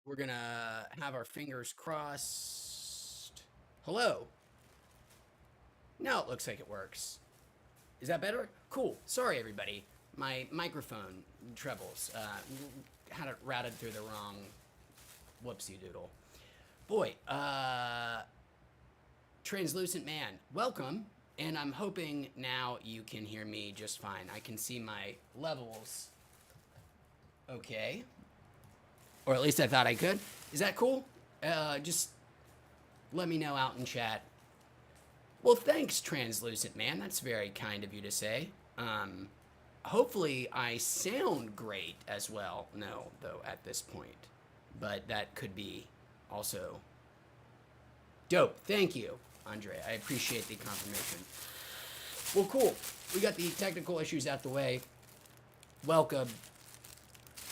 We're gonna have our fingers crossed. Hello. Now it looks like it works. Is that better? Cool. Sorry, everybody. My microphone trebles. Had it routed through the wrong whoopsie doodle. Boy, Translucent Man, welcome. And I'm hoping now you can hear me just fine. I can see my levels. Okay. Or at least I thought I could. Is that cool? Just let me know out in chat. Well, thanks, Translucent Man. That's very kind of you to say. Hopefully I sound great as well. No, though, at this point. But that could be also dope. Thank you, Andre. I appreciate the confirmation. Well, cool. We got the technical issues out the way. Welcome.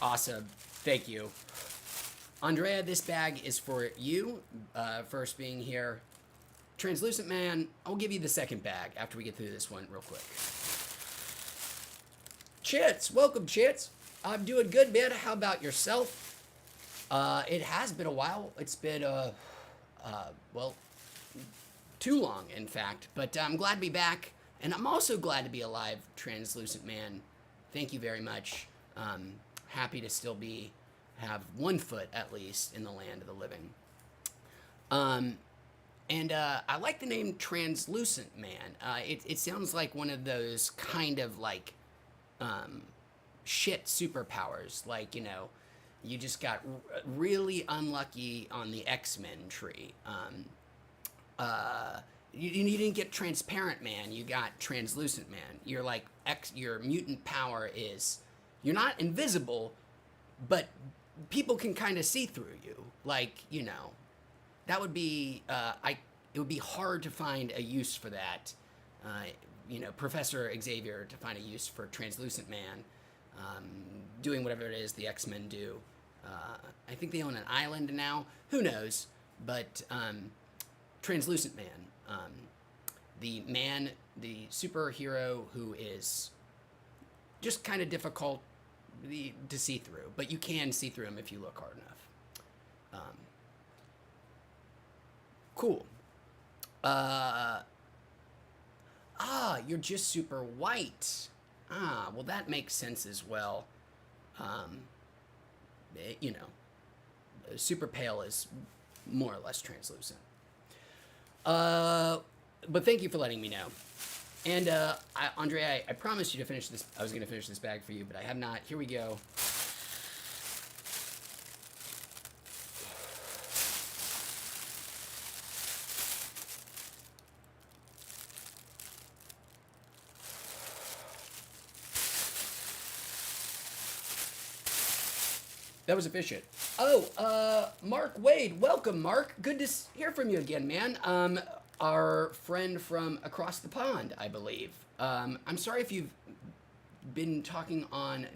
Awesome. Thank you. Andrea, this bag is for you. First being here. Translucent Man, I'll give you the second bag after we get through this one real quick. Chits, welcome, Chits. I'm doing good, man. How about yourself? It has been a while. It's been, well, too long, in fact. But I'm glad to be back. And I'm also glad to be alive, Translucent Man. Thank you very much. Happy to still have one foot, at least, in the land of the living. And I like the name Translucent Man. It sounds like one of those kind of like shit superpowers. Like, you just got really unlucky on the X-Men tree. You didn't get Transparent Man. You got Translucent Man. You're like your mutant power is you're not invisible, but people can kind of see through you. Like, that would be it would be hard to find a use for that. Professor Xavier to find a use for Translucent Man, doing whatever it is the X-Men do. I think they own an island now. Who knows? But Translucent Man, the superhero who is just kind of difficult to see through, but you can see through him if you look hard enough. Cool. You're just super white. Well, that makes sense as well. Eh, you know, Super pale is more or less translucent. But thank you for letting me know. And Andre, I promised you to finish this. I was going to finish this bag for you, but I have not. Here we go. That was efficient. Oh, Mark Wade, welcome, Mark. Good to hear from you again, man. Our friend from across the pond, I believe. I'm sorry if you've been talking on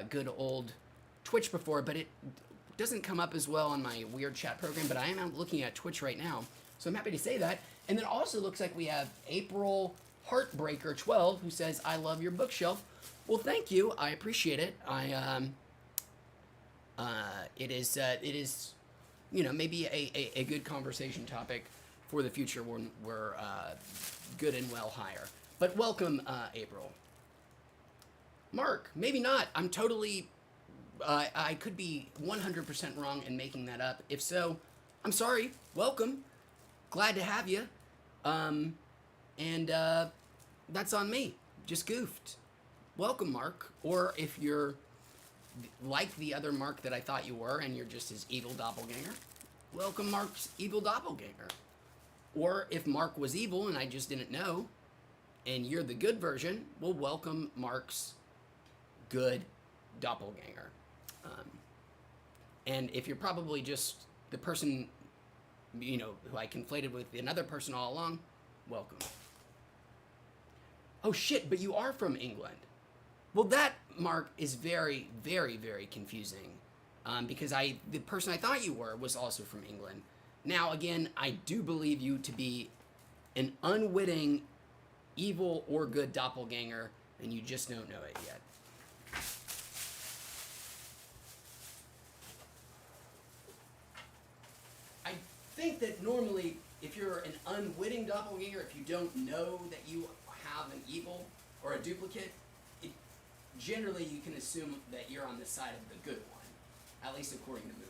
good old Twitch before, but it doesn't come up as well on my weird chat program. But I am out looking at Twitch right now, so I'm happy to say that. And then also looks like we have April Heartbreaker 12 who says, "I love your bookshelf." Well, thank you. I appreciate it. It is, maybe a good conversation topic for the future when we're good and well higher. But welcome, April. Mark, maybe not. I'm totally, I could be 100% wrong in making that up. If so, I'm sorry. Welcome. Glad to have you. And that's on me. Just goofed. Welcome, Mark. Or if you're like the other Mark that I thought you were, and you're just his evil doppelganger, welcome Mark's evil doppelganger. Or if Mark was evil and I just didn't know, and you're the good version, well, welcome Mark's good doppelganger. And if you're probably just the person, who I conflated with another person all along, welcome. Oh shit, but you are from England. Well, that, Mark, is very, very, very confusing, because the person I thought you were was also from England. Now, again, I do believe you to be an unwitting, evil or good doppelganger, and you just don't know it yet. think that normally, if you're an unwitting doppelganger, if you don't know that you have an evil or a duplicate, generally you can assume that you're on the side of the good one, at least according to movies.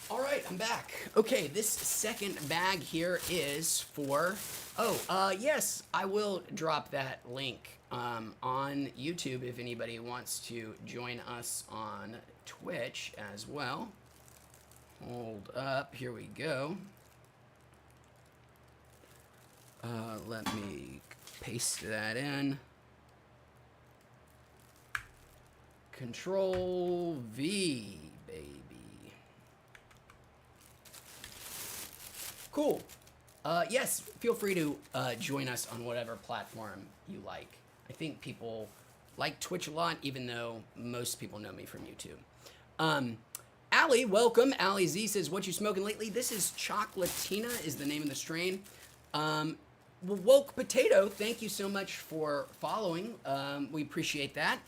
All right, I'm back. Okay, this second bag here is for, yes, I will drop that link on YouTube if anybody wants to join us on Twitch as well. Hold up, here we go. Let me paste that in. Control V, baby. Cool. Yes, feel free to join us on whatever platform you like. I think people like Twitch a lot, even though most people know me from YouTube. Allie, welcome. Allie Z says, what you smoking lately? This is Chocolatina is the name of the strain. Woke Potato, thank you so much for following. We appreciate that.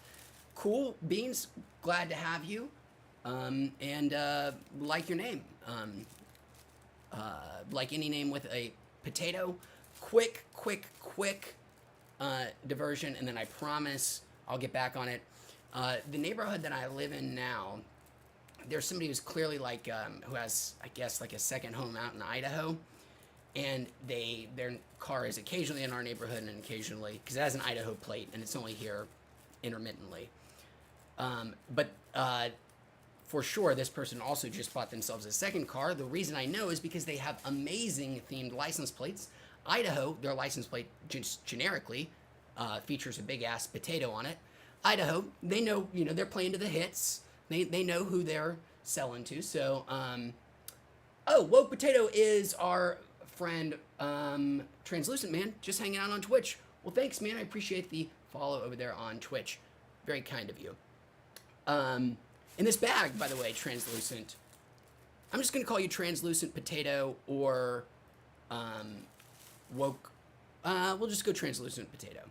Cool Beans, glad to have you. And like your name. Like any name with a potato. Quick diversion, and then I promise I'll get back on it. The neighborhood that I live in now, there's somebody who's clearly like, who has, I guess, like a second home out in Idaho, and their car is occasionally in our neighborhood and occasionally, because it has an Idaho plate, and it's only here intermittently. But for sure, this person also just bought themselves a second car. The reason I know is because they have amazing themed license plates. Idaho, their license plate just generically features a big ass potato on it. Idaho, they know, they're playing to the hits. They know who they're selling to. So, Woke Potato is our friend, Translucent Man, just hanging out on Twitch. Well, thanks, man. I appreciate the follow over there on Twitch. Very kind of you. In this bag, by the way, Translucent, I'm just going to call you Translucent Potato or Woke. We'll just go Translucent Potato.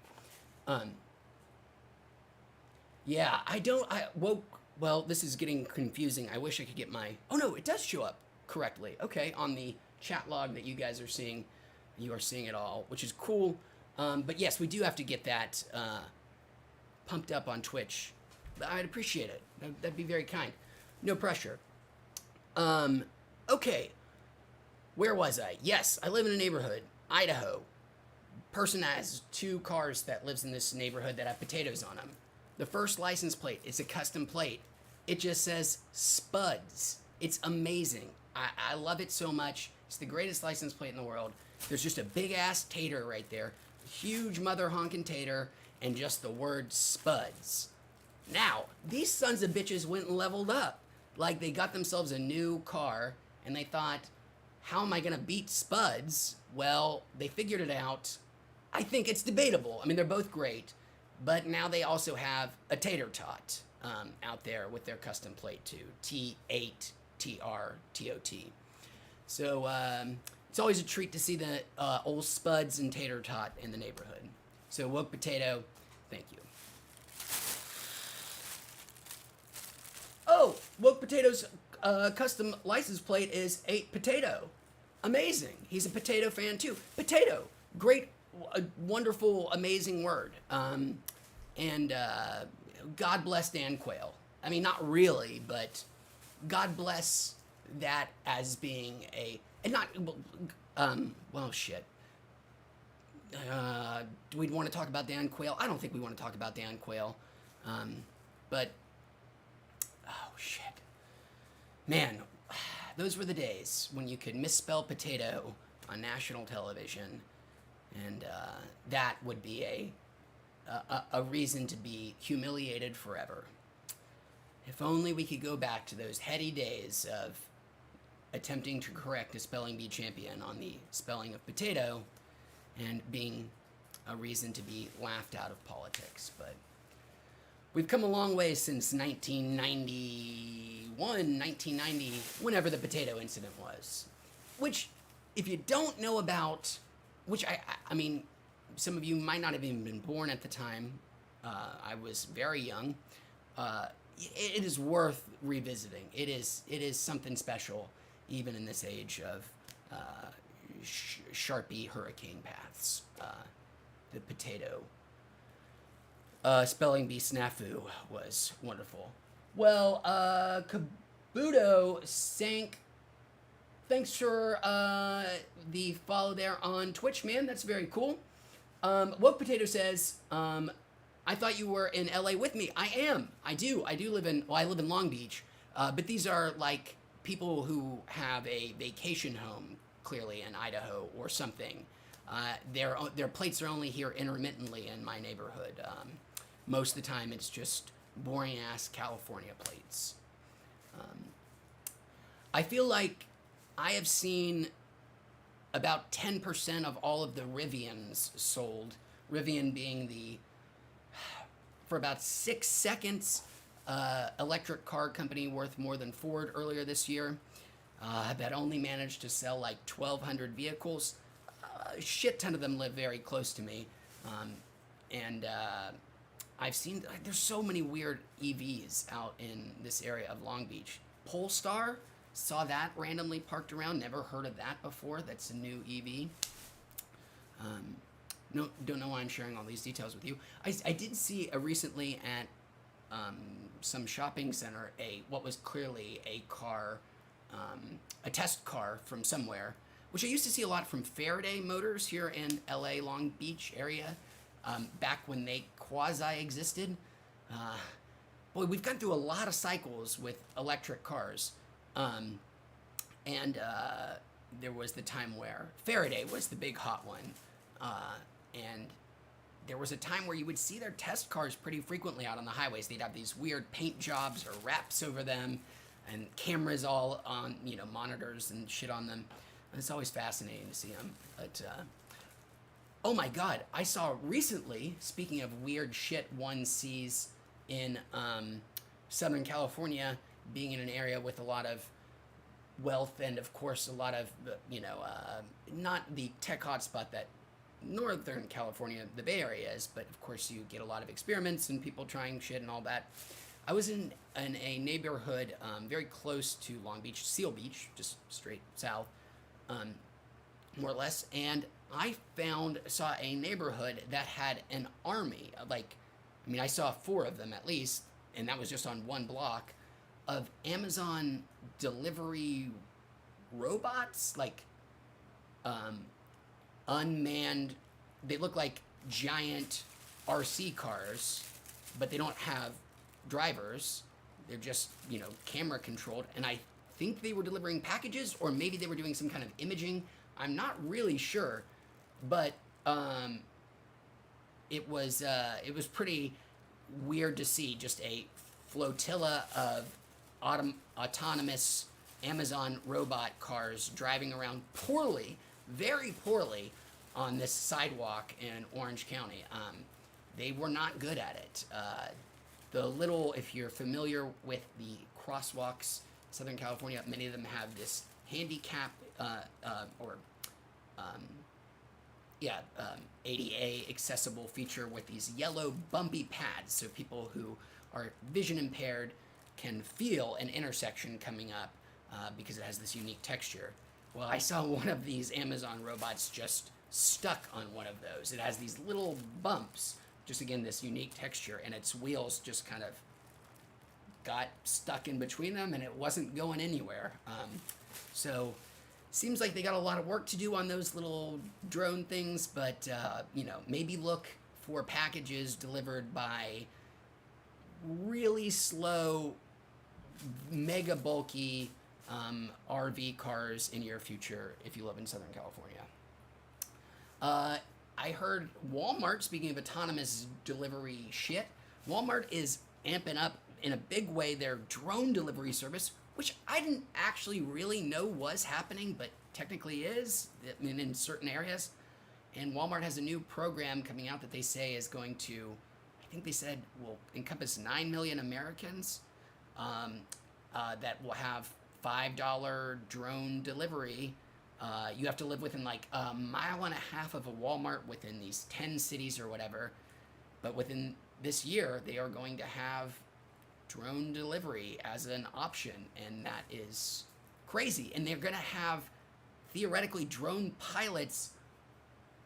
Yeah, Woke, well, this is getting confusing. I wish I could get oh no, it does show up correctly. Okay, on the chat log that you guys are seeing, you are seeing it all, which is cool. But yes, we do have to get that pumped up on Twitch. I'd appreciate it. That'd be very kind. No pressure. Okay. Where was I? Yes, I live in a neighborhood, Idaho. Person has 2 cars that lives in this neighborhood that have potatoes on them. The first license plate, it's a custom plate. It just says Spuds. It's amazing. I love it so much. It's the greatest license plate in the world. There's just a big ass tater right there. Huge mother honkin' tater and just the word Spuds. Now, these sons of bitches went and leveled up. Like, they got themselves a new car, and they thought, how am I going to beat Spuds? Well, they figured it out. I think it's debatable. I mean, they're both great, but now they also have a tater tot out there with their custom plate, too. T8TRTOT. So, it's always a treat to see the old Spuds and tater tot in the neighborhood. So, Woke Potato, thank you. Oh, Woke Potato's custom license plate is 8 Potato. Amazing. He's a potato fan too. Potato. Great, wonderful, amazing word. And God bless Dan Quayle. I mean, not really, but God bless that as being and not, well, shit. Do we want to talk about Dan Quayle? I don't think we want to talk about Dan Quayle. But, oh, shit. Man, those were the days when you could misspell potato on national television, and that would be a reason to be humiliated forever. If only we could go back to those heady days of attempting to correct a spelling bee champion on the spelling of potato and being a reason to be laughed out of politics. But We've come a long way since 1991, 1990, whenever the potato incident was. Which, if you don't know about, which I mean, some of you might not have even been born at the time. I was very young. It is worth revisiting. It is something special, even in this age of Sharpie hurricane paths. The potato spelling bee snafu was wonderful. Well, Kabuto Sank, thanks for the follow there on Twitch, man. That's very cool. Woke Potato says, I thought you were in LA with me. I am. I do live in, well, I live in Long Beach. But these are like people who have a vacation home, clearly in Idaho or something. Their plates are only here intermittently in my neighborhood. Most of the time it's just boring ass California plates. I feel like I have seen about 10% of all of the Rivians sold. Rivian being the, for about 6 seconds, electric car company worth more than Ford earlier this year. That only managed to sell like 1,200 vehicles. A shit ton of them live very close to me. And I've seen, there's so many weird EVs out in this area of Long Beach. Polestar, saw that randomly parked around, never heard of that before. That's a new EV. No, don't know why I'm sharing all these details with you. I did see recently at some shopping center what was clearly a car, a test car from somewhere, which I used to see a lot from Faraday Motors here in LA, Long Beach area, back when they quasi-existed. Boy, we've gone through a lot of cycles with electric cars. There was the time where Faraday was the big hot one. And there was a time where you would see their test cars pretty frequently out on the highways. They'd have these weird paint jobs or wraps over them and cameras all on, monitors and shit on them. And it's always fascinating to see them. But, oh my God, I saw recently, speaking of weird shit one sees in Southern California, being in an area with a lot of wealth and, of course, a lot of, not the tech hotspot that Northern California, the Bay Area is, but of course you get a lot of experiments and people trying shit and all that. I was in a neighborhood very close to Long Beach, Seal Beach, just straight south, more or less, and I saw a neighborhood that had an army, I saw 4 of them at least, and that was just on one block, of Amazon delivery robots, unmanned. They look like giant RC cars, but they don't have drivers. They're just, camera controlled. And I think they were delivering packages, or maybe they were doing some kind of imaging. I'm not really sure, but it was pretty weird to see just a flotilla of autonomous Amazon robot cars driving around very poorly on this sidewalk in Orange County. They were not good at it. If you're familiar with the crosswalks, Southern California, many of them have this handicap ADA accessible feature with these yellow bumpy pads, so people who are vision impaired can feel an intersection coming up because it has this unique texture. Well, I saw one of these Amazon robots just stuck on one of those. It has these little bumps, just again, this unique texture, and its wheels just kind of got stuck in between them, and it wasn't going anywhere. So, seems like they got a lot of work to do on those little drone things, but, maybe look for packages delivered by really slow, mega bulky RV cars in your future if you live in Southern California. I heard Walmart, speaking of autonomous delivery shit, Walmart is amping up in a big way their drone delivery service, which I didn't actually really know was happening, but technically is in certain areas. And Walmart has a new program coming out that they say is going to, I think they said will encompass 9 million Americans that will have $5 drone delivery. You have to live within like a mile and a half of a Walmart within these 10 cities or whatever. But within this year, they are going to have drone delivery as an option, and that is crazy. And they're going to have theoretically drone pilots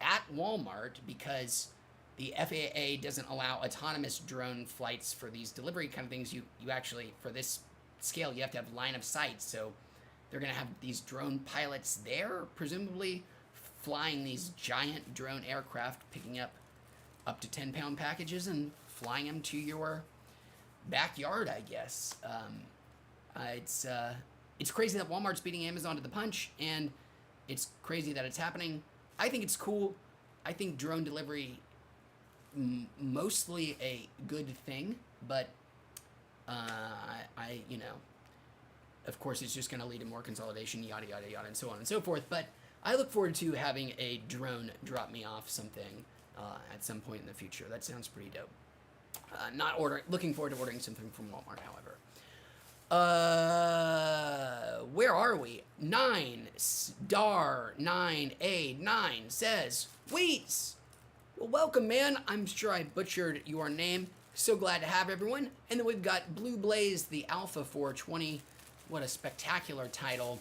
at Walmart because the FAA doesn't allow autonomous drone flights for these delivery kind of things. You actually, for this scale, you have to have line of sight. So they're going to have these drone pilots there, presumably flying these giant drone aircraft, picking up to 10-pound packages and flying them to your backyard, I guess. It's crazy that Walmart's beating Amazon to the punch, and it's crazy that it's happening. I think it's cool. I think drone delivery mostly a good thing, but of course it's just going to lead to more consolidation, yada yada yada, and so on and so forth. But I look forward to having a drone drop me off something at some point in the future. That sounds pretty dope. Looking forward to ordering something from Walmart, however. Where are we? 9*9A9 says, Wheats! Well, welcome, man. I'm sure I butchered your name. So glad to have everyone. And then we've got Blue Blaze, the Alpha 420. What a spectacular title.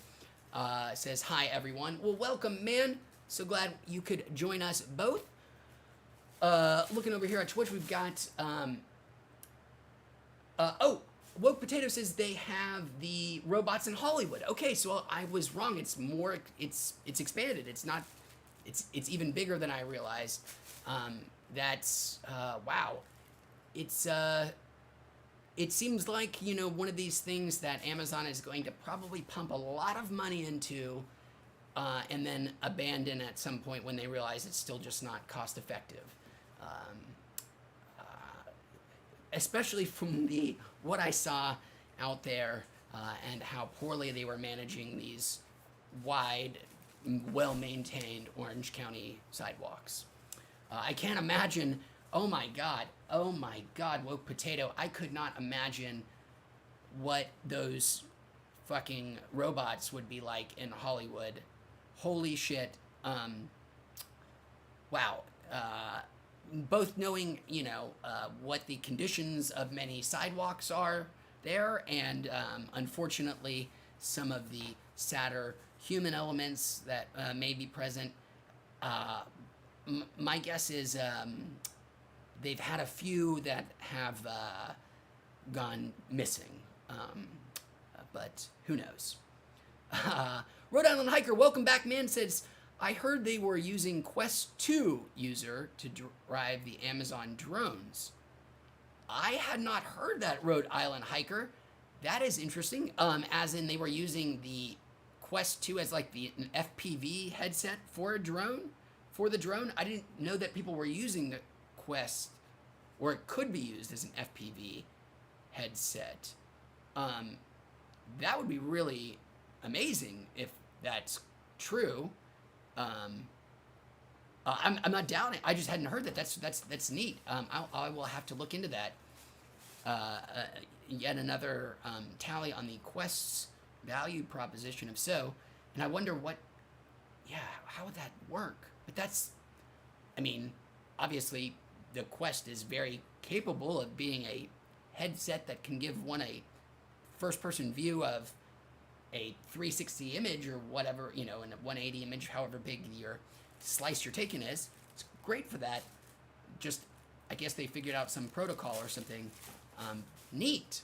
Says, hi, everyone. Well, welcome, man. So glad you could join us both. Looking over here at Twitch, we've got, Woke Potato says they have the robots in Hollywood. Okay, so I was wrong. It's expanded. It's even bigger than I realized. Wow. It seems like, one of these things that Amazon is going to probably pump a lot of money into, and then abandon at some point when they realize it's still just not cost effective. Especially from what I saw out there, and how poorly they were managing these wide, well-maintained Orange County sidewalks. I can't imagine, oh my God, Woke Potato, I could not imagine what those fucking robots would be like in Hollywood. Holy shit. Wow. Both knowing, what the conditions of many sidewalks are there, and unfortunately, some of the sadder human elements that may be present. My guess is they've had a few that have gone missing, but who knows? Rhode Island Hiker, welcome back, man, says, I heard they were using Quest 2 user to drive the Amazon drones. I had not heard that, Rhode Island Hiker. That is interesting. As in they were using the Quest 2 as like an FPV headset for the drone. I didn't know that people were using the Quest, or it could be used as an FPV headset. That would be really amazing if that's true. I'm not doubting. I just hadn't heard that. That's neat. I will have to look into that. Yet another tally on the Quest's value proposition, if so. And I wonder how would that work? But obviously the Quest is very capable of being a headset that can give one a first-person view of a 360 image or whatever, and a 180 image, however big your slice you're taking is. It's great for that. Just, I guess they figured out some protocol or something. Neat.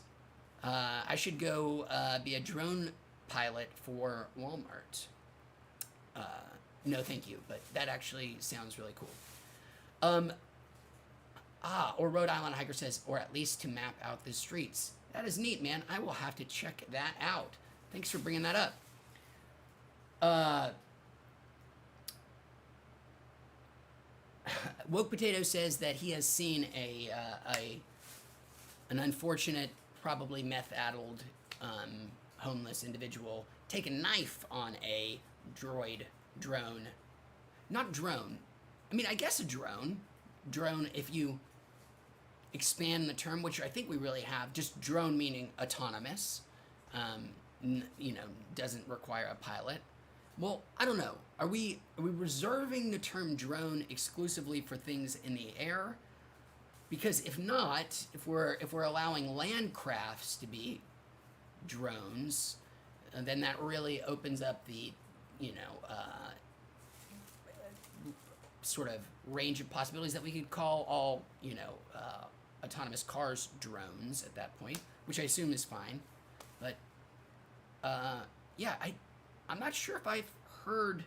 I should go be a drone pilot for Walmart. No, thank you, but that actually sounds really cool. Or Rhode Island Hiker says, or at least to map out the streets. That is neat, man. I will have to check that out. Thanks for bringing that up. Woke Potato says that he has seen an unfortunate, probably meth-addled, homeless individual take a knife on a drone. Not drone. I guess a drone. Drone, if you expand the term, which I think we really have, just drone meaning autonomous, you know, doesn't require a pilot. Well, I don't know. Are we reserving the term drone exclusively for things in the air? Because if not, if we're allowing land crafts to be drones, then that really opens up the, you know, sort of range of possibilities that we could call all, you know, autonomous cars drones at that point, which I assume is fine. But yeah, I'm not sure if I've heard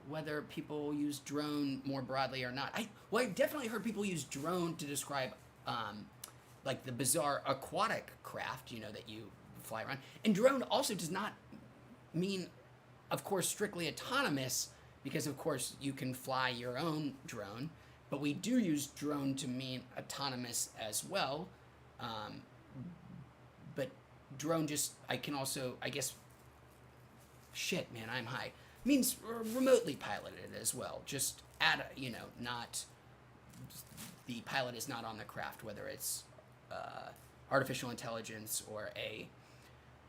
whether people use drone more broadly or not. I definitely heard people use drone to describe like the bizarre aquatic craft, you know, that you fly around. And drone also does not mean, of course, strictly autonomous, because of course you can fly your own drone, but we do use drone to mean autonomous as well. But drone just, I can also, I guess, shit, man, I'm high, means remotely piloted as well. Just you know, not, the pilot is not on the craft, whether it's artificial intelligence or a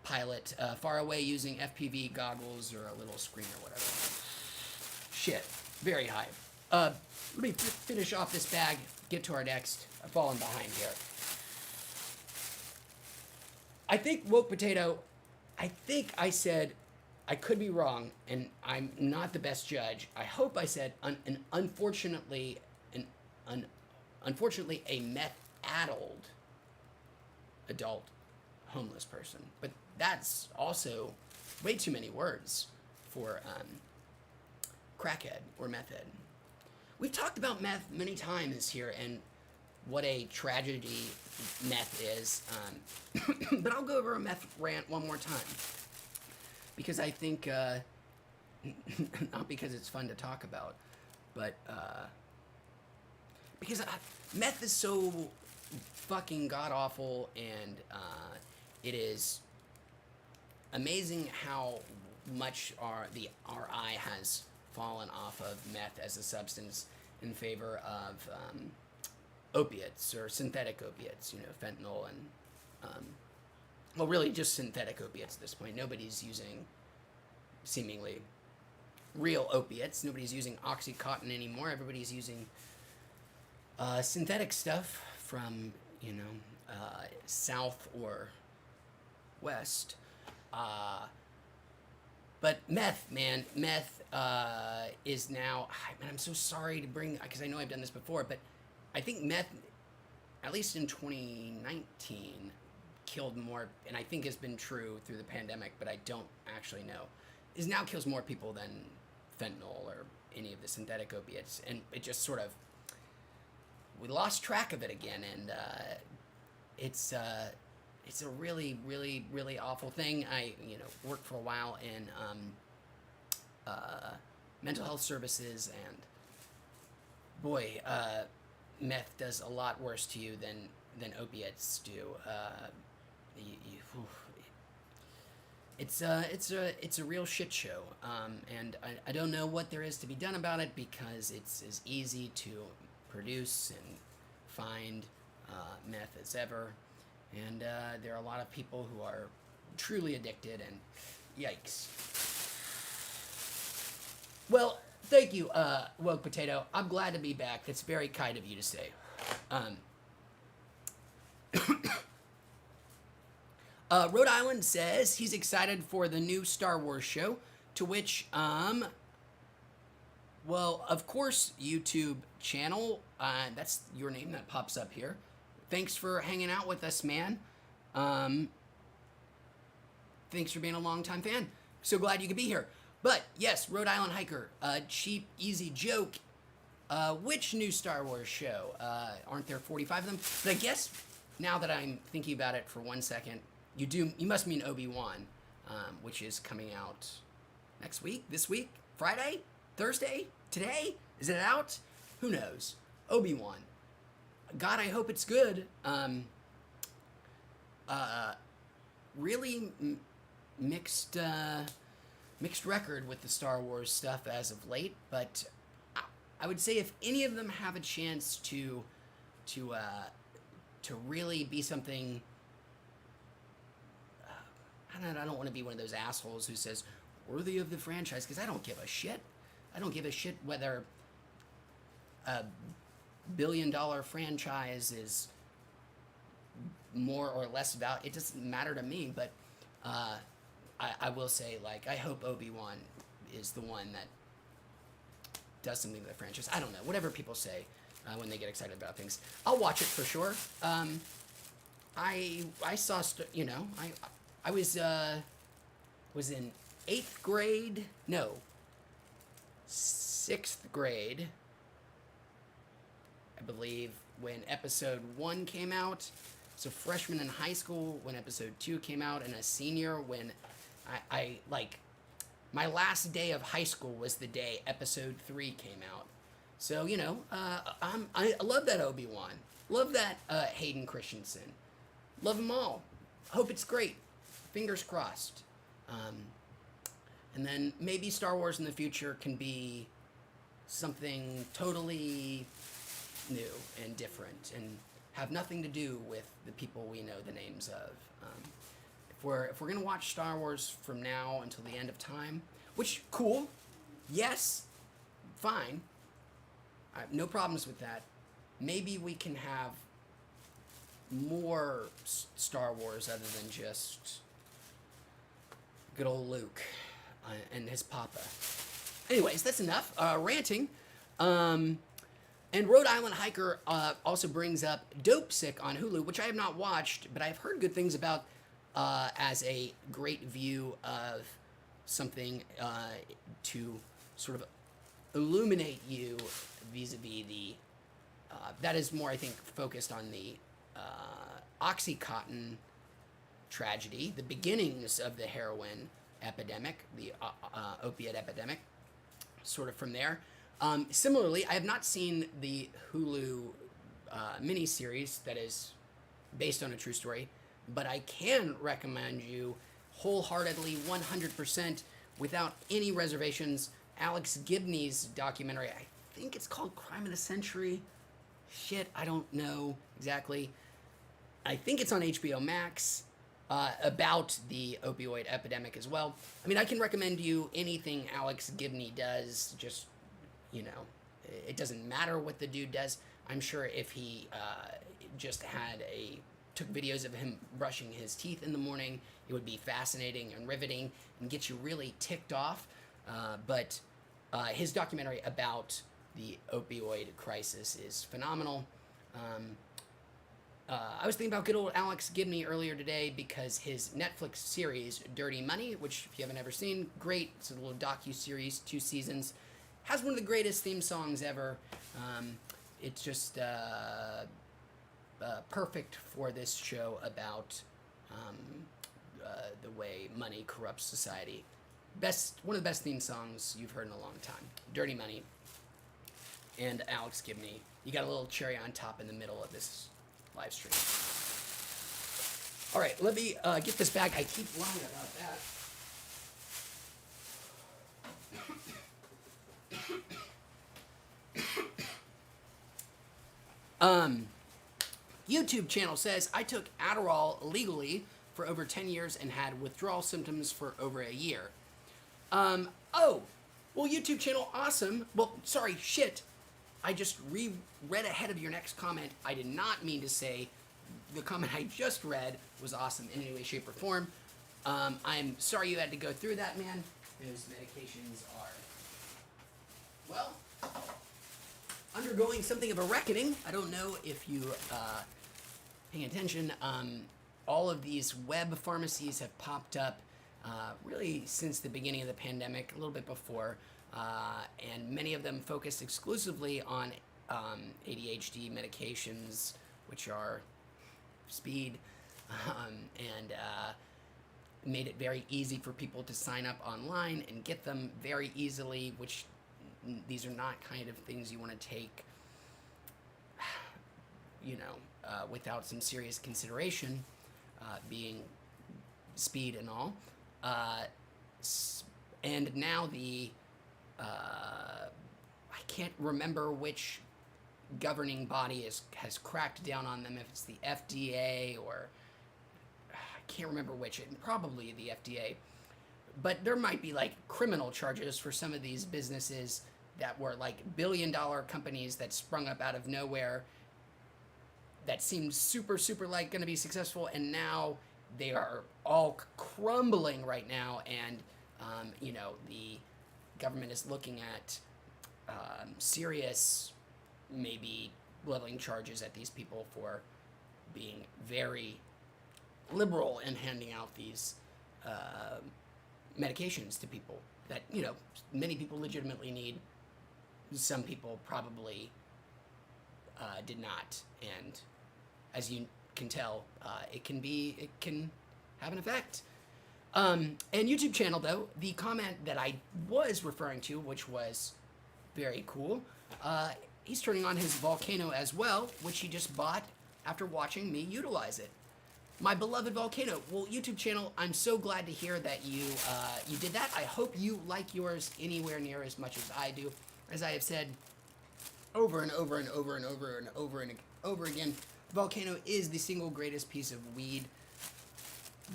pilot far away using FPV goggles or a little screen or whatever. Shit, very high. Let me finish off this bag, get to our next. I've fallen behind here. I think Woke Potato, I think I said, I could be wrong, and I'm not the best judge. I hope I said unfortunately a meth-addled adult homeless person. But that's also way too many words for crackhead or meth head. We've talked about meth many times here and what a tragedy meth is. But I'll go over a meth rant one more time. Because I think, not because it's fun to talk about, but because meth is so fucking god-awful, and it is amazing how much our eye has fallen off of meth as a substance in favor of opiates or synthetic opiates, you know, fentanyl and, well, really just synthetic opiates at this point. Nobody's using seemingly real opiates. Nobody's using Oxycontin anymore. Everybody's using synthetic stuff from, you know, south or west. But meth, man, meth is now, man, I'm so sorry to bring, because I know I've done this before, but I think meth, at least in 2019, killed more, and I think has been true through the pandemic, but I don't actually know, is now kills more people than fentanyl or any of the synthetic opiates. And it just sort of, we lost track of it again, and it's a really, really, really awful thing. I, you know, worked for a while in mental health services, and boy, meth does a lot worse to you than opiates do. It's a real shit show, and I don't know what there is to be done about it, because it's as easy to produce and find meth as ever. And there are a lot of people who are truly addicted, and yikes. Well, thank you, Woke Potato. I'm glad to be back. That's very kind of you to say. Rhode Island says he's excited for the new Star Wars show, to which, well, of course, YouTube channel, that's your name that pops up here. Thanks for hanging out with us, man. Thanks for being a longtime fan. So glad you could be here. But, yes, Rhode Island Hiker, cheap, easy joke. Which new Star Wars show? Aren't there 45 of them? But I guess, now that I'm thinking about it for 1 second, you must mean Obi-Wan, which is coming out next week, this week, Friday, Thursday, today? Is it out? Who knows? Obi-Wan. God, I hope it's good. Really mixed record with the Star Wars stuff as of late, but I would say if any of them have a chance to to really be something. I don't want to be one of those assholes who says worthy of the franchise, because I don't give a shit. I don't give a shit whether a billion-dollar franchise is more or less valuable. It doesn't matter to me, but I will say, like, I hope Obi-Wan is the one that does something to the franchise. I don't know. Whatever people say when they get excited about things. I'll watch it for sure. I saw, I was in 8th grade. No. 6th grade, I believe, when episode 1 came out. So freshman in high school when episode 2 came out, and a senior when I my last day of high school was the day episode 3 came out. So, I love that Obi-Wan. Love that Hayden Christensen. Love them all. Hope it's great. Fingers crossed. And then maybe Star Wars in the future can be something totally new and different and have nothing to do with the people we know the names of. If we're gonna watch Star Wars from now until the end of time, which cool, yes, fine, I have no problems with that. Maybe we can have more Star Wars other than just good old Luke and his papa. Anyways, that's enough ranting. And Rhode Island Hiker also brings up Dope Sick on Hulu, which I have not watched, but I've heard good things about as a great view of something to sort of illuminate you vis-a-vis the that is more, I think, focused on the Oxycontin tragedy, the beginnings of the heroin epidemic, the opiate epidemic, sort of from there. Similarly, I have not seen the Hulu miniseries that is based on a true story, but I can recommend you wholeheartedly, 100%, without any reservations, Alex Gibney's documentary. I think it's called Crime of the Century. Shit, I don't know exactly. I think it's on HBO Max, about the opioid epidemic as well. I mean, I can recommend you anything Alex Gibney does. Just, it doesn't matter what the dude does. I'm sure if he just took videos of him brushing his teeth in the morning, it would be fascinating and riveting and get you really ticked off. But his documentary about the opioid crisis is phenomenal. I was thinking about good old Alex Gibney earlier today because his Netflix series, Dirty Money, which if you haven't ever seen, great. It's a little docu-series, 2 seasons. Has one of the greatest theme songs ever. It's just perfect for this show about the way money corrupts society. One of the best theme songs you've heard in a long time. Dirty Money and Alex Gibney. You got a little cherry on top in the middle of this live stream. All right, let me get this back. I keep lying about that. YouTube channel says, I took Adderall illegally for over 10 years and had withdrawal symptoms for over a year. Oh, well, YouTube channel, awesome. Well, sorry, shit. I just read ahead of your next comment. I did not mean to say the comment I just read was awesome in any way, shape, or form. I'm sorry you had to go through that, man. Those medications are, well, undergoing something of a reckoning. I don't know if you paying attention. All of these web pharmacies have popped up really since the beginning of the pandemic, a little bit before. And many of them focus exclusively on ADHD medications, which are speed, and made it very easy for people to sign up online and get them very easily, which these are not kind of things you want to take, without some serious consideration, being speed and all. And now I can't remember which governing body has cracked down on them, if it's the FDA or I can't remember which, probably the FDA. But there might be like criminal charges for some of these businesses that were like billion-dollar companies that sprung up out of nowhere that seemed super, super like going to be successful, and now they are all crumbling right now, and the government is looking at serious, maybe leveling charges at these people for being very liberal in handing out these medications to people that many people legitimately need. Some people probably did not, and as you can tell, it can have an effect. And YouTube channel, though, the comment that I was referring to, which was very cool, he's turning on his volcano as well, which he just bought after watching me utilize it. My beloved volcano. Well, YouTube channel, I'm so glad to hear that you did that. I hope you like yours anywhere near as much as I do. As I have said over and over and over and over and over and over again, volcano is the single greatest piece of weed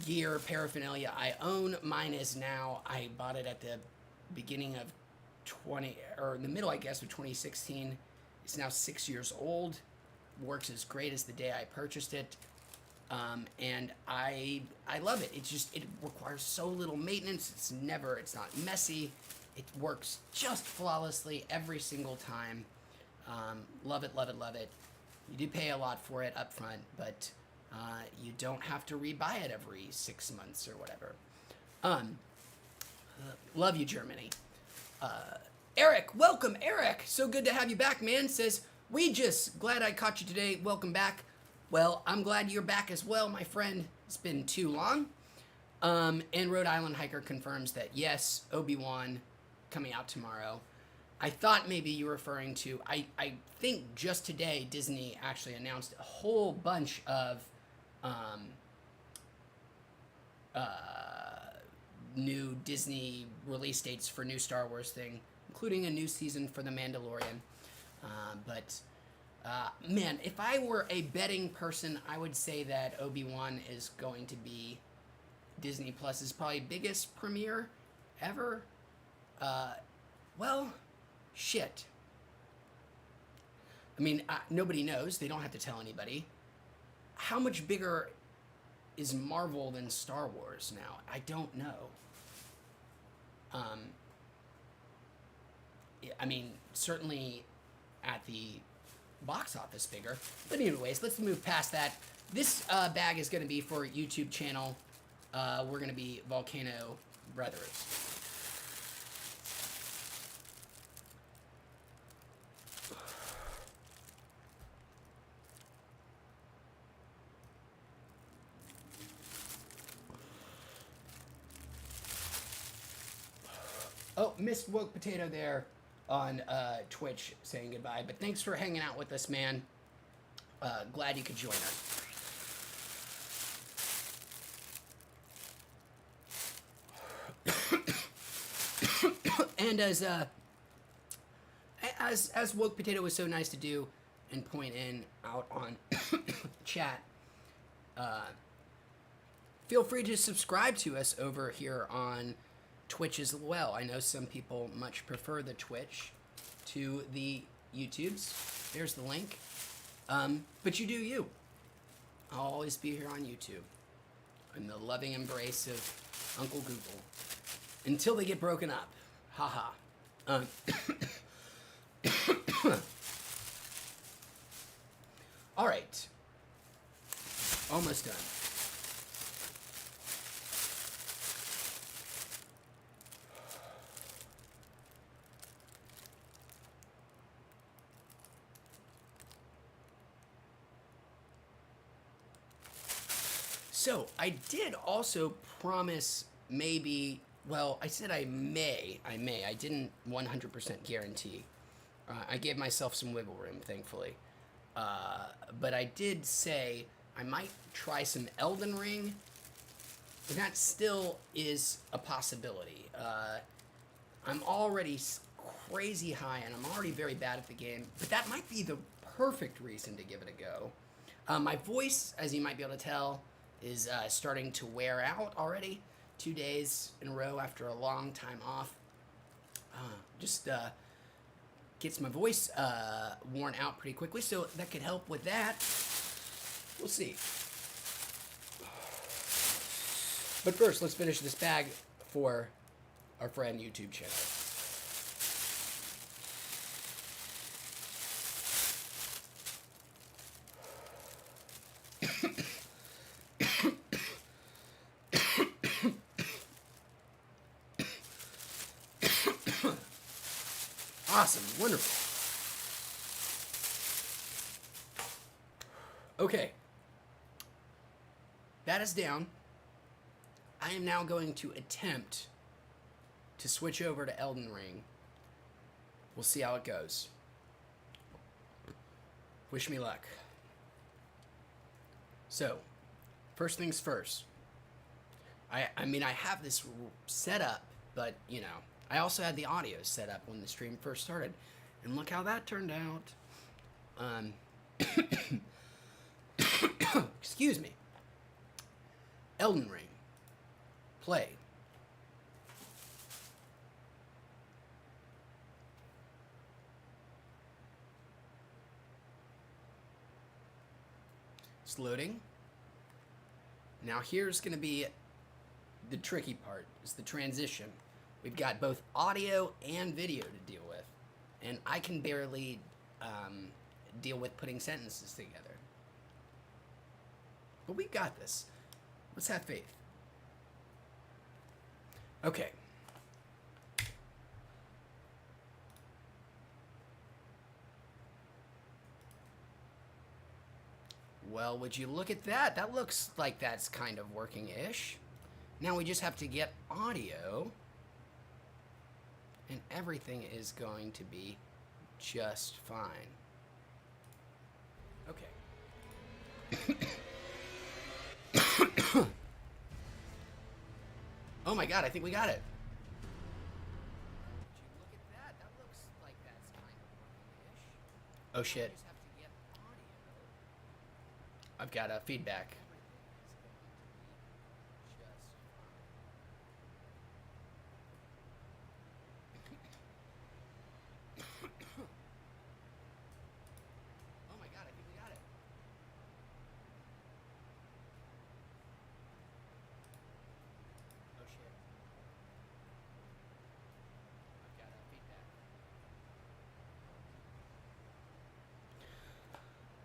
gear paraphernalia I own. Mine is now, I bought it at the beginning of in the middle, I guess, of 2016. It's now 6 years old. Works as great as the day I purchased it. And I love it. It requires so little maintenance. It's not messy. It works just flawlessly every single time. Love it, love it, love it. You do pay a lot for it up front, but you don't have to rebuy it every 6 months or whatever. Love you, Germany. Eric, welcome, Eric. So good to have you back, man. Says, glad I caught you today. Welcome back. Well, I'm glad you're back as well, my friend. It's been too long. And Rhode Island Hiker confirms that, yes, Obi-Wan coming out tomorrow. I thought maybe you were referring to, I think just today Disney actually announced a whole bunch of new Disney release dates for new Star Wars thing, including a new season for The Mandalorian. Man, if I were a betting person, I would say that Obi-Wan is going to be Disney Plus's probably biggest premiere ever. Well, shit. I mean, nobody knows. They don't have to tell anybody. How much bigger is Marvel than Star Wars now? I don't know. I mean, certainly at the box office bigger. But anyways, let's move past that. This bag is going to be for YouTube channel. We're going to be Volcano Brothers. Oh, Miss Woke Potato there on Twitch saying goodbye. But thanks for hanging out with us, man. Glad you could join us. And as Woke Potato was so nice to do and point out on chat, feel free to subscribe to us over here on Twitch as well. I know some people much prefer the Twitch to the YouTubes. There's the link. But you do you. I'll always be here on YouTube in the loving embrace of Uncle Google until they get broken up. Haha. All right. Almost done. So, I did also promise maybe, well, I said I may. I didn't 100% guarantee. I gave myself some wiggle room, thankfully. But I did say I might try some Elden Ring. And that still is a possibility. I'm already crazy high, and I'm already very bad at the game. But that might be the perfect reason to give it a go. My voice, as you might be able to tell, is starting to wear out already. 2 days in a row after a long time off. Just gets my voice worn out pretty quickly, so that could help with that. We'll see. But first, let's finish this bag for our friend YouTube channel. Awesome, wonderful. Okay, that is down. I am now going to attempt to switch over to Elden Ring. We'll see how it goes. Wish me luck. So, first things first. I mean, I have this set up, but, you know, I also had the audio set up when the stream first started. And look how that turned out. Excuse me. Elden Ring. Play. It's loading. Now here's going to be the tricky part, is the transition. We've got both audio and video to deal with, and I can barely deal with putting sentences together. But we've got this. Let's have faith. Okay. Well, would you look at that? That looks like that's kind of working-ish. Now we just have to get audio, and everything is going to be just fine. Okay. Oh my god, I think we got it. Look at that. That looks like that's kind of working-ish. Oh shit. I've got a feedback. Oh my god, I think we got it. Oh shit. I've got a feedback.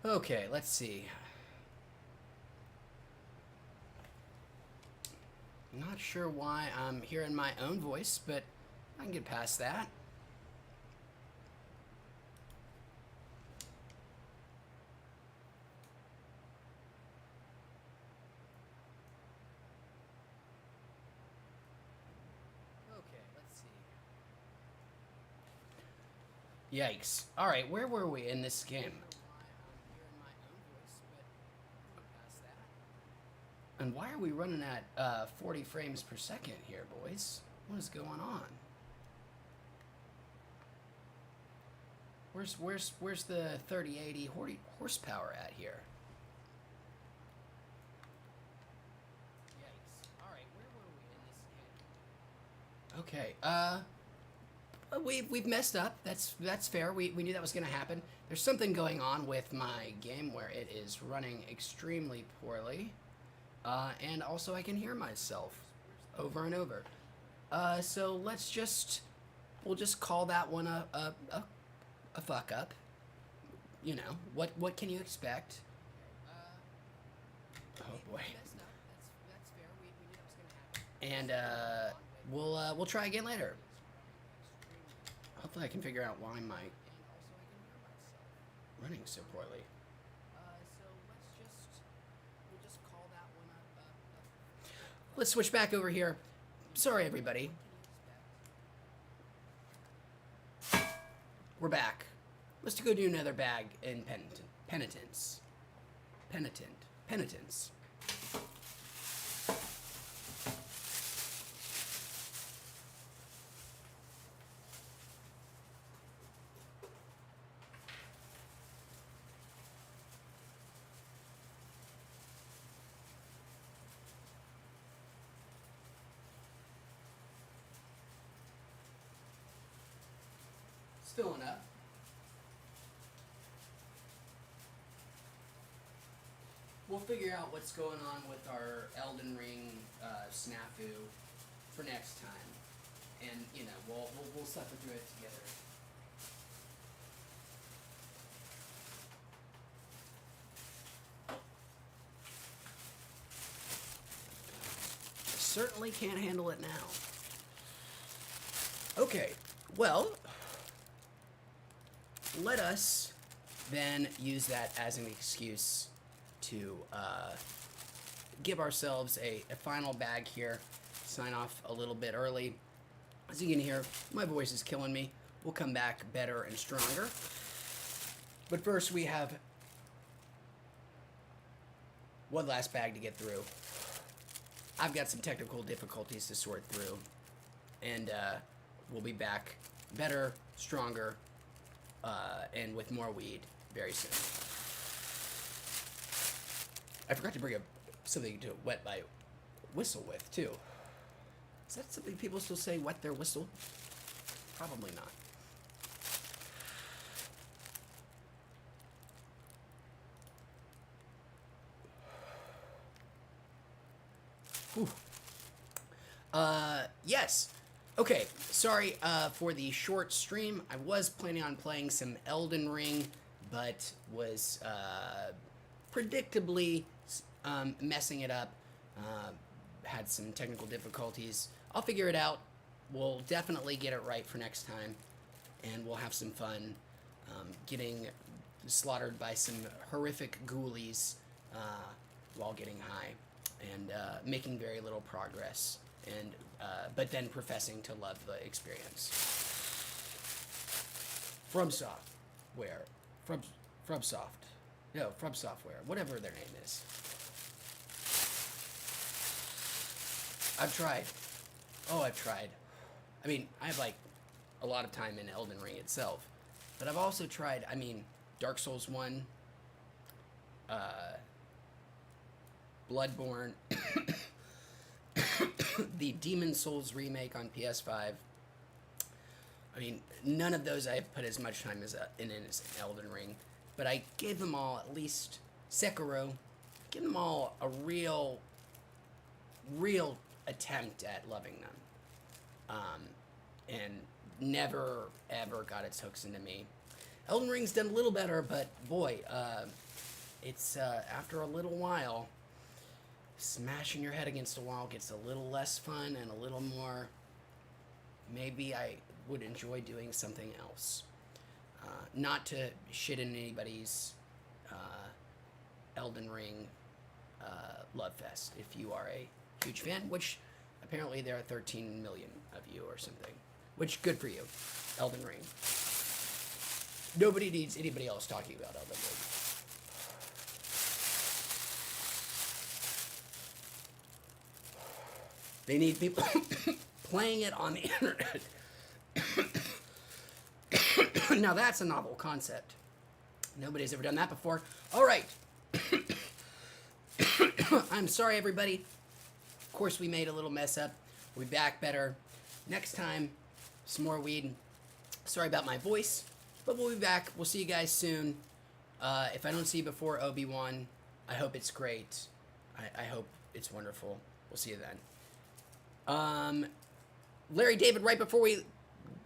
Okay, let's see. Not sure why I'm hearing my own voice, but I can get past that. Okay, let's see. Yikes. All right, where were we in this game? And why are we running at 40 frames per second here, boys? What is going on? Where's the 3080 horsepower at here? Yikes. All right, where were we in this game? Okay. We've messed up. That's fair. We knew that was going to happen. There's something going on with my game where it is running extremely poorly. And also I can hear myself over and over. So we'll just call that one a fuck up. You know, what can you expect? Oh boy. And we'll try again later. Hopefully I can figure out why my running so poorly. Let's switch back over here. Sorry, everybody. We're back. Let's go do another bag in penitence. Penitence. filling up. We'll figure out what's going on with our Elden Ring snafu for next time, and you know we'll suffer through it together. Certainly can't handle it now. Okay, well, let us then use that as an excuse to give ourselves a final bag here, sign off a little bit early. As you can hear, my voice is killing me. We'll come back better and stronger. But first we have one last bag to get through. I've got some technical difficulties to sort through, and we'll be back better, stronger, and with more weed very soon. I forgot to bring up something to wet my whistle with, too. Is that something people still say, wet their whistle? Probably not. Whew. Yes. Okay, sorry for the short stream. I was planning on playing some Elden Ring, but was predictably messing it up. Had some technical difficulties. I'll figure it out. We'll definitely get it right for next time, and we'll have some fun getting slaughtered by some horrific ghoulies while getting high, and making very little progress, and but then professing to love the experience. From Software, whatever their name is. I've tried. I mean, I have like a lot of time in Elden Ring itself, but I've also tried, Dark Souls 1, Bloodborne, the Demon Souls remake on PS5. None of those I've put as much time in as Elden Ring, but I gave them all, at least Sekiro, give them all a real attempt at loving them. And never, ever got its hooks into me. Elden Ring's done a little better, but boy, it's, after a little while, smashing your head against a wall gets a little less fun and a little more, maybe I would enjoy doing something else. Not to shit in anybody's Elden Ring love fest, if you are a huge fan, which apparently there are 13 million of you or something, which good for you. Elden Ring. Nobody needs anybody else talking about Elden Ring. They need people playing it on the internet. Now that's a novel concept. Nobody's ever done that before. All right. I'm sorry, everybody. Of course, we made a little mess up. We'll be back better next time. Some more weed. Sorry about my voice, but we'll be back. We'll see you guys soon. If I don't see you before Obi-Wan, I hope it's great. I hope it's wonderful. We'll see you then. Larry David, right before we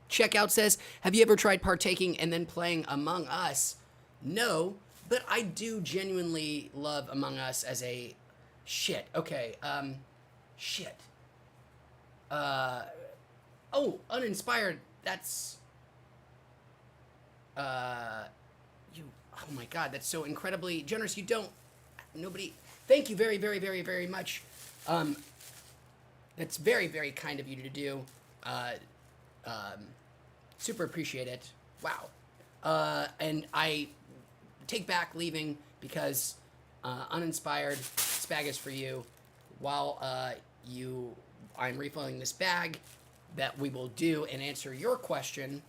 check out, says, have you ever tried partaking and then playing Among Us? No, but I do genuinely love Among Us as a... Shit. Okay. Shit. Oh, uninspired. That's... You... Oh my god, that's so incredibly generous. You don't... Nobody... Thank you very, very, very, very much. That's very, very kind of you to do. Super appreciate it. Wow. And I take back leaving because uninspired, this bag is for you. While I'm refilling this bag, that we will do and answer your question.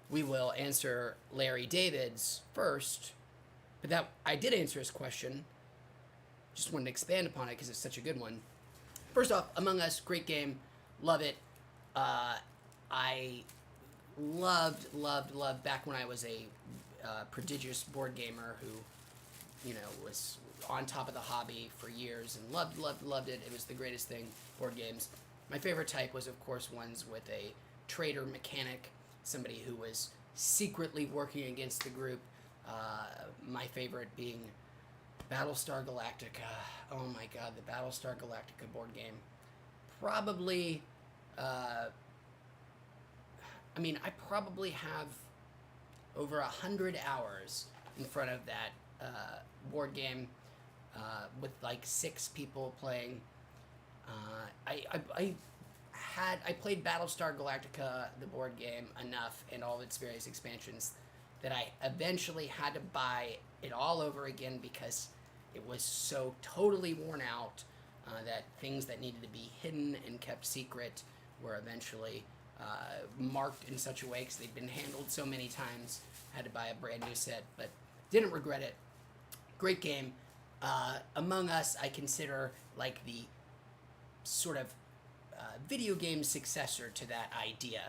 We will answer Larry David's first, but that I did answer his question. Just wanted to expand upon it because it's such a good one. First off, Among Us, great game, love it. I loved back when I was a prodigious board gamer who, was on top of the hobby for years and loved it. It was the greatest thing, board games. My favorite type was, of course, ones with a traitor mechanic, somebody who was secretly working against the group. My favorite being Battlestar Galactica. Oh my god, the Battlestar Galactica board game. Probably, I probably have over 100 hours in front of that board game with like 6 people playing. I played Battlestar Galactica, the board game, enough and all of its various expansions that I eventually had to buy it all over again because it was so totally worn out that things that needed to be hidden and kept secret were eventually marked in such a way because they'd been handled so many times. Had to buy a brand new set, but didn't regret it. Great game. Among Us, I consider like the sort of video game successor to that idea,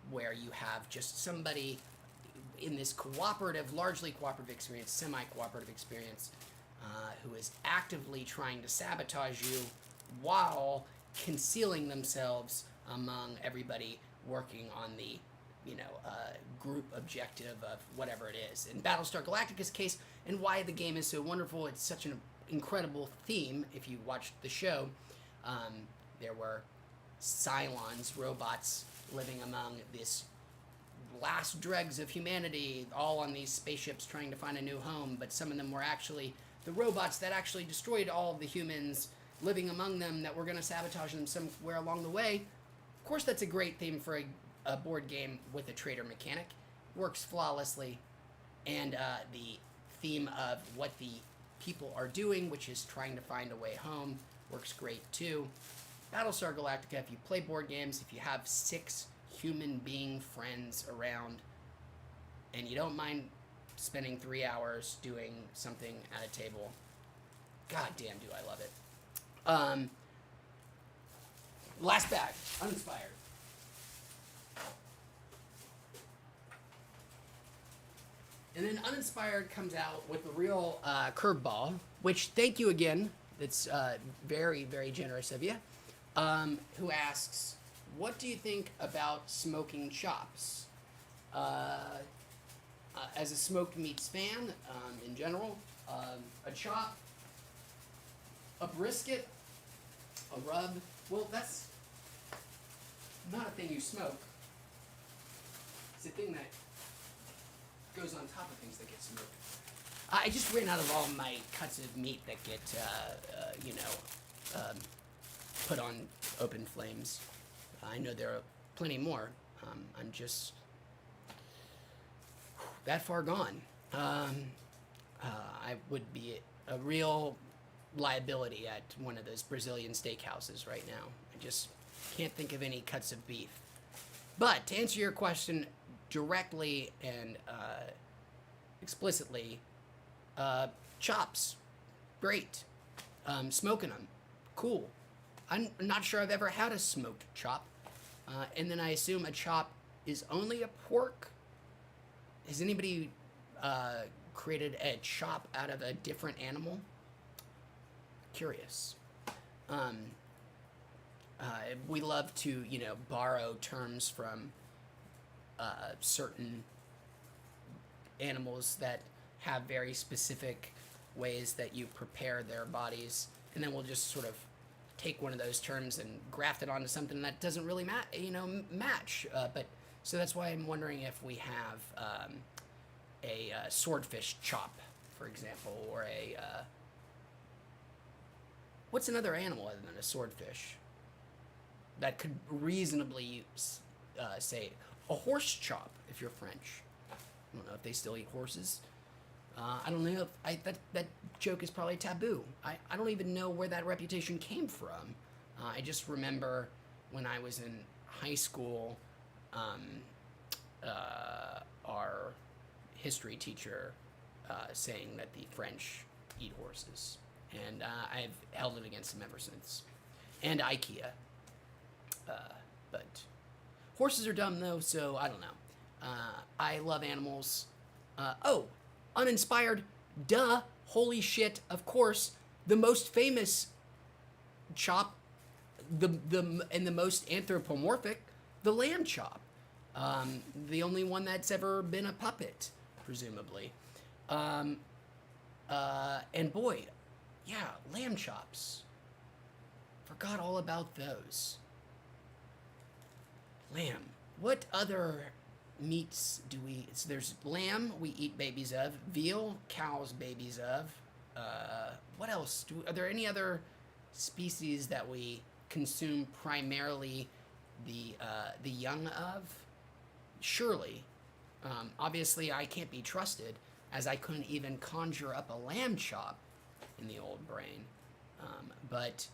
where you have just somebody in this largely cooperative experience, semi-cooperative experience, who is actively trying to sabotage you while concealing themselves among everybody working on the, group objective of whatever it is. In Battlestar Galactica's case, and why the game is so wonderful, it's such an incredible theme. If you watched the show, there were Cylons, robots, living among this last dregs of humanity, all on these spaceships trying to find a new home, but some of them were actually the robots that actually destroyed all of the humans living among them that were going to sabotage them somewhere along the way. Of course, that's a great theme for a board game with a traitor mechanic. Works flawlessly. And the theme of what the people are doing, which is trying to find a way home, works great too. Battlestar Galactica, if you play board games, if you have 6 human being friends around, and you don't mind spending 3 hours doing something at a table, god damn do I love it. Last bag, Uninspired. And then Uninspired comes out with a real curveball, which, thank you again, that's very, very generous of you, who asks, what do you think about smoking chops? As a smoked meats fan, in general, a chop, a brisket, a rub, well, that's not a thing you smoke. It's a thing that goes on top of things that get smoked. I just ran out of all my cuts of meat that get, put on open flames. I know there are plenty more. I'm just that far gone. I would be a real liability at one of those Brazilian steakhouses right now. I just can't think of any cuts of beef. But to answer your question directly and explicitly, chops, great. Smoking them, cool. I'm not sure I've ever had a smoked chop. And then I assume a chop is only a pork. Has anybody created a chop out of a different animal? Curious. We love to, borrow terms from certain animals that have very specific ways that you prepare their bodies, and then we'll just sort of take one of those terms and graft it onto something that doesn't really match. But so that's why I'm wondering if we have a swordfish chop, for example, or a what's another animal other than a swordfish that could reasonably say a horse chop if you're French. I don't know if they still eat horses. I don't know if that joke is probably taboo. I don't even know where that reputation came from. I just remember when I was in high school, our history teacher saying that the French eat horses. And I've held it against them ever since. And IKEA. But Horses are dumb though, so I don't know. I love animals. Oh, uninspired. Duh. Holy shit. Of course, the most famous chop, and the most anthropomorphic, the lamb chop. The only one that's ever been a puppet, presumably. And boy, yeah, lamb chops. Forgot all about those. Lamb. What other meats do we... So there's lamb, we eat babies of. Veal, cows, babies of. What else? Are there any other species that we consume primarily the young of? Surely. Obviously, I can't be trusted, as I couldn't even conjure up a lamb chop in the old brain. But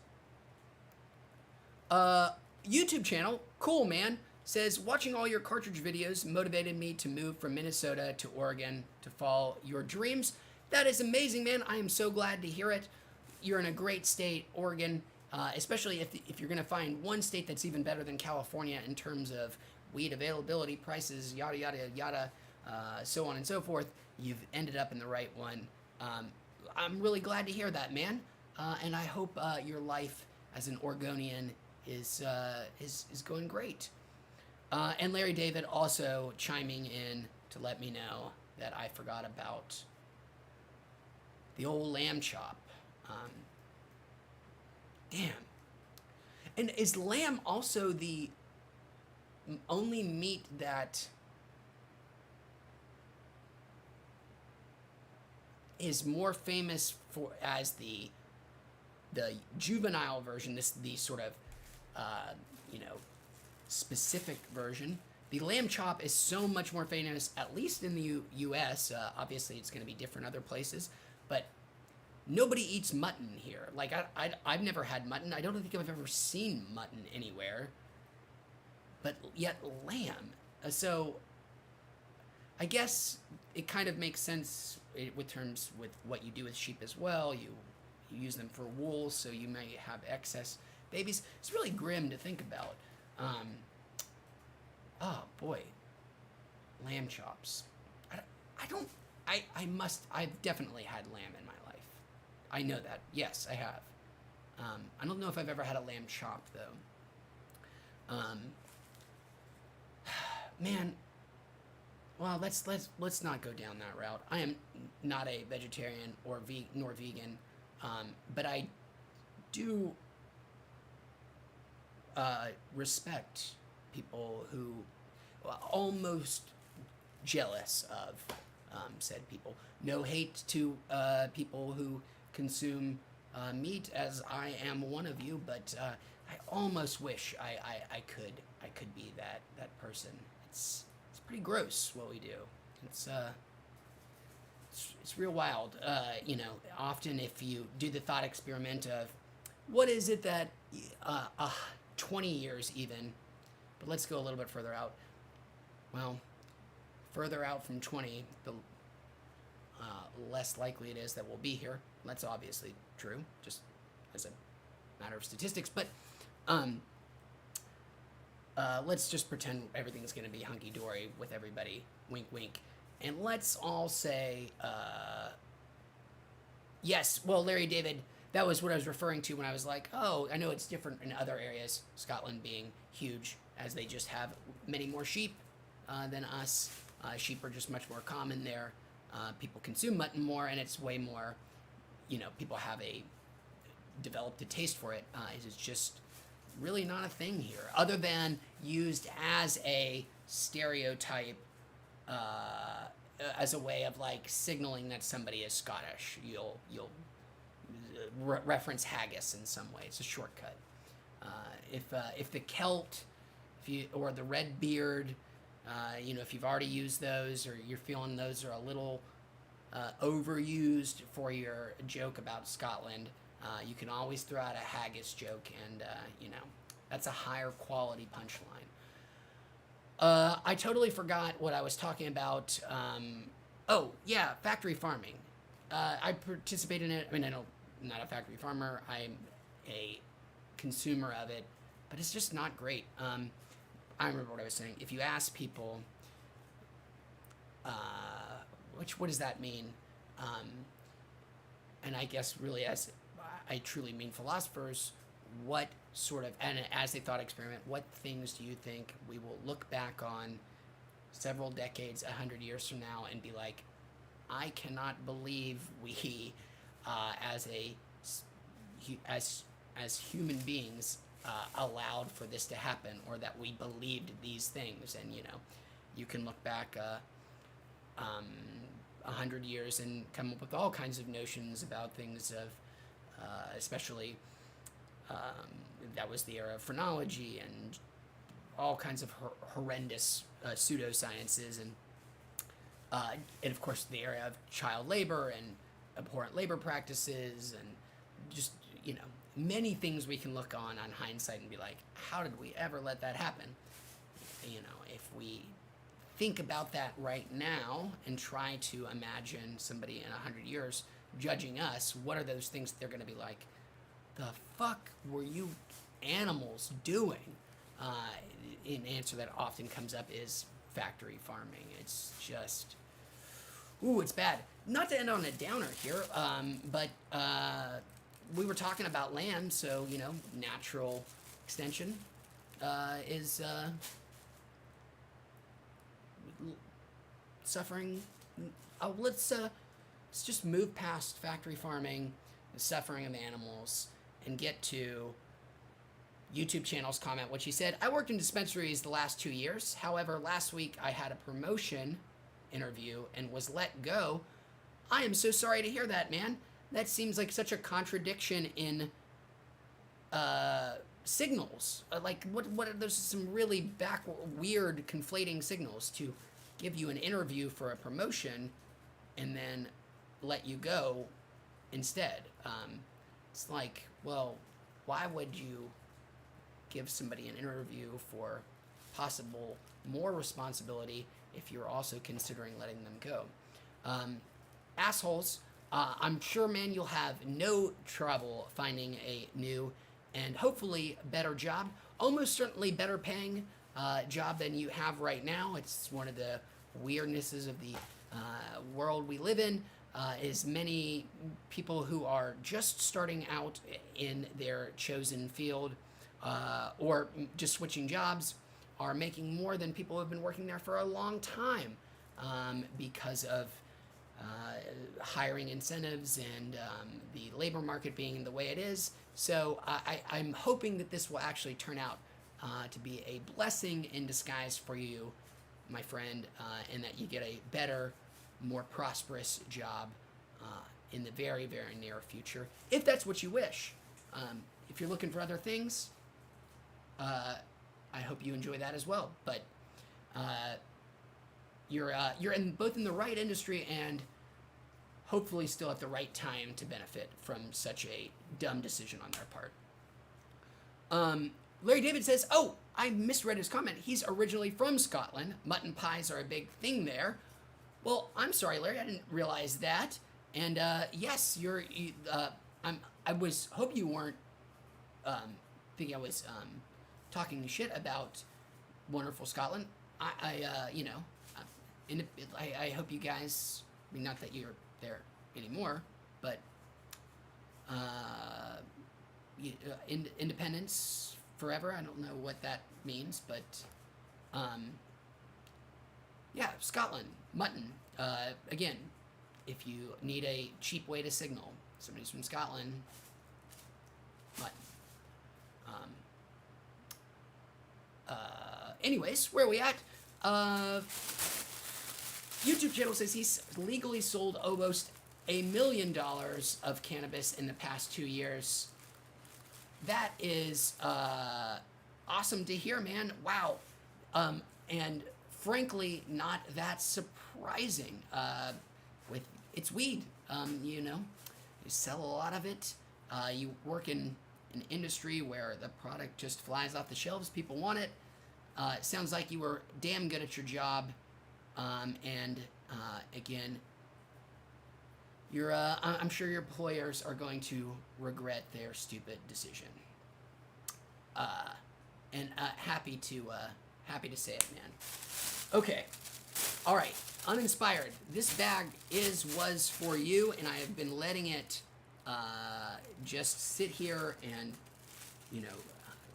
YouTube channel, cool man, says, watching all your cartridge videos motivated me to move from Minnesota to Oregon to follow your dreams. That is amazing, man. I am so glad to hear it. You're in a great state, Oregon, especially if you're going to find one state that's even better than California in terms of weed availability, prices, yada, yada, yada, so on and so forth. You've ended up in the right one. I'm really glad to hear that, man. And I hope your life as an Oregonian is going great. And Larry David also chiming in to let me know that I forgot about the old lamb chop. Damn. And is lamb also the only meat that is more famous for as the juvenile version, the sort of specific version? The lamb chop is so much more famous, at least in the U.S. Obviously, it's going to be different other places, but nobody eats mutton here. Like, I've never had mutton. I don't think I've ever seen mutton anywhere, but yet lamb. So I guess it kind of makes sense with terms with what you do with sheep as well. You use them for wool, so you may have excess babies. It's really grim to think about. Oh boy, lamb chops. I've definitely had lamb in my life. I know that. Yes, I have. I don't know if I've ever had a lamb chop though. Man, well, let's not go down that route. I am not a vegetarian nor vegan, but I do respect people who almost jealous of said people. No hate to people who consume meat, as I am one of you, but I almost wish I could be that person. It's pretty gross what we do. It's real wild. Often if you do the thought experiment of what is it that 20 years even, but let's go a little bit further out. Well, further out from 20, the less likely it is that we'll be here. That's obviously true, just as a matter of statistics. But let's just pretend everything's going to be hunky-dory with everybody. Wink, wink. And let's all say, yes, well, Larry David, that was what I was referring to when I was like, oh, I know it's different in other areas, Scotland being huge, as they just have many more sheep than us. Sheep are just much more common there. People consume mutton more, and it's way more, people have developed a taste for it. It's just really not a thing here, other than used as a stereotype, as a way of like signaling that somebody is Scottish. You'll reference haggis in some way. It's a shortcut. If the Celt, or the red beard, if you've already used those, or you're feeling those are a little overused for your joke about Scotland, you can always throw out a haggis joke, and that's a higher quality punchline. I totally forgot what I was talking about. Oh yeah, factory farming. I participate in it. I mean, I'm not a factory farmer. I'm a consumer of it, but it's just not great. I remember what I was saying. If you ask people, what does that mean? And I guess really, as I truly mean philosophers, what sort of, and as a thought experiment, what things do you think we will look back on several decades, 100 years from now, and be like, I cannot believe we, as human beings, allowed for this to happen, or that we believed these things. And you can look back 100 years and come up with all kinds of notions about things of, especially that was the era of phrenology and all kinds of horrendous pseudosciences, and of course the era of child labor and abhorrent labor practices, and just many things we can look on hindsight and be like, how did we ever let that happen? If we think about that right now and try to imagine somebody in 100 years judging us, what are those things they're going to be like, the fuck were you animals doing? An answer that often comes up is factory farming. It's just, it's bad. Not to end on a downer here, but we were talking about land, so natural extension is suffering. Let's just move past factory farming, the suffering of animals, and get to YouTube channel's comment, which he said, I worked in dispensaries the last 2 years. However, last week I had a promotion interview and was let go. I am so sorry to hear that, man. That seems like such a contradiction in signals. What are those some really weird conflating signals to give you an interview for a promotion and then let you go instead. It's like, well, why would you give somebody an interview for possible more responsibility if you're also considering letting them go? Assholes, I'm sure, man, you'll have no trouble finding a new and hopefully better job, almost certainly better paying job than you have right now. It's one of the weirdnesses of the world we live in, is many people who are just starting out in their chosen field or just switching jobs are making more than people who have been working there for a long time because of hiring incentives and the labor market being the way it is. So I'm hoping that this will actually turn out to be a blessing in disguise for you, my friend, and that you get a better, more prosperous job in the very, very near future, if that's what you wish. If you're looking for other things, I hope you enjoy that as well. But you're in both in the right industry and hopefully still at the right time to benefit from such a dumb decision on their part. Larry David says, oh, I misread his comment. He's originally from Scotland. Mutton pies are a big thing there. Well, I'm sorry, Larry, I didn't realize that. And yes, hope you weren't thinking I was talking shit about wonderful Scotland. I hope you guys, I mean, not that you're there anymore, but independence forever. I don't know what that means, but yeah, Scotland, mutton. Again, if you need a cheap way to signal somebody's from Scotland, mutton. Anyways, where are we at? YouTube channel says he's legally sold almost $1 million of cannabis in the past 2 years. That is awesome to hear, man. Wow. And frankly, not that surprising. It's weed. You sell a lot of it. You work in an industry where the product just flies off the shelves. People want it. It sounds like you were damn good at your job. And again, I'm sure your employers are going to regret their stupid decision. And happy to Happy to say it, man. Okay. All right. Uninspired. This bag was for you, and I have been letting it just sit here and,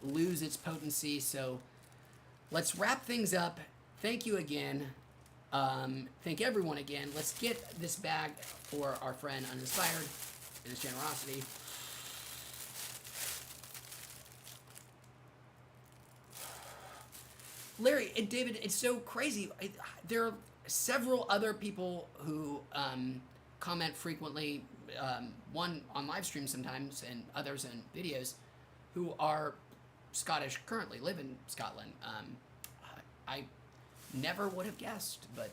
lose its potency. So let's wrap things up. Thank you again. Thank everyone again. Let's get this bag for our friend Uninspired and his generosity. Larry and David, it's so crazy. There are several other people who comment frequently, one on live streams sometimes, and others in videos, who are Scottish, currently live in Scotland. I never would have guessed, but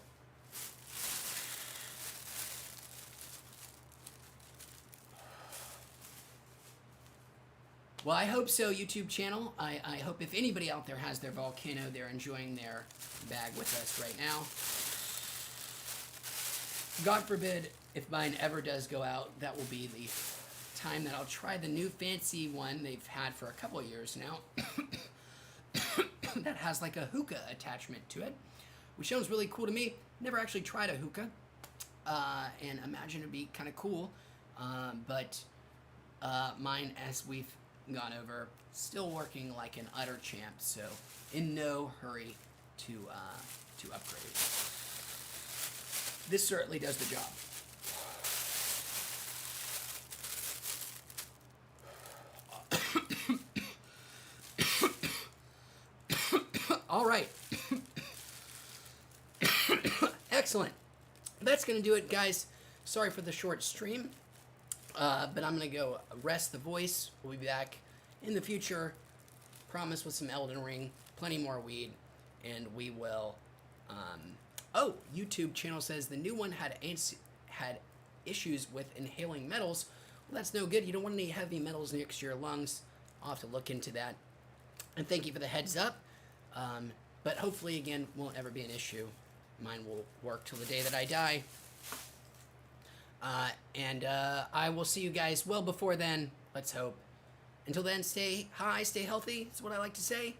well, I hope so, YouTube channel. I hope if anybody out there has their volcano, they're enjoying their bag with us right now. God forbid if mine ever does go out, that will be the time that I'll try the new fancy one they've had for a couple of years now. That has like a hookah attachment to it, which sounds really cool to me. Never actually tried a hookah, and imagine it'd be kind of cool. But mine, as we've gone over, still working like an utter champ, so in no hurry to upgrade. This certainly does the job. All right. Excellent. That's going to do it, guys. Sorry for the short stream, but I'm going to go rest the voice. We'll be back in the future. Promise with some Elden Ring, plenty more weed, and we will... Oh, YouTube channel says the new one had issues with inhaling metals. Well, that's no good. You don't want any heavy metals next to your lungs. I'll have to look into that. And thank you for the heads up. But hopefully, again, won't ever be an issue. Mine will work till the day that I die. And I will see you guys well before then. Let's hope. Until then, stay high, stay healthy. That's what I like to say.